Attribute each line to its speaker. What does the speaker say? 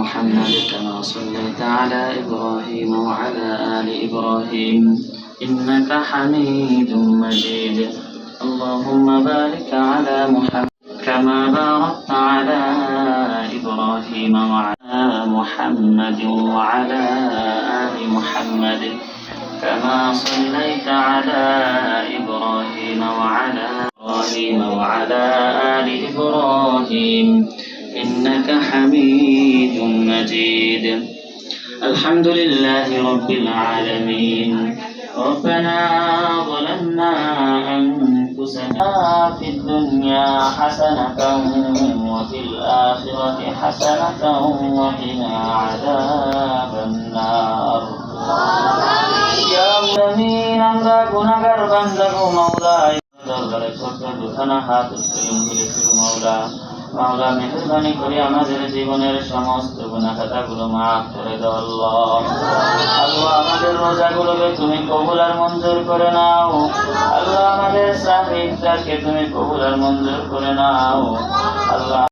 Speaker 1: محمد كما صليت على إبراهيم وعلى آل إبراهيم إنك حميد مجيد. اللهم بارك على محمد كما باركت على إبراهيم وعلى محمد وعلى آل محمد كما صليت على إبراهيم وعلى آل إبراهيم إنك حميد مجيد. الحمد لله رب العالمين. ربنا ظلمنا أنفسنا في الدنيا حسنة وفي الآخرة حسنة وقنا عذاب النار. يا মুমিন, আমরা গুনাহগার বান্দা গো মাওলা, দরবারে ছোট দুখানা হাত উত্তোলন করেছি মাওলা। মাওলা মেহেরবানি করে আমাদের জীবনের সমস্ত গুনাহ খাতাগুলো মাফ করে দাও আল্লাহ। আল্লাহ আমাদের রোজাগুলোকে তুমি কবুল আর মঞ্জুর করে নাও। আল্লাহ আমাদের সাহিত্যকে তুমি কবুল আর মঞ্জুর করে নাও আল্লাহ।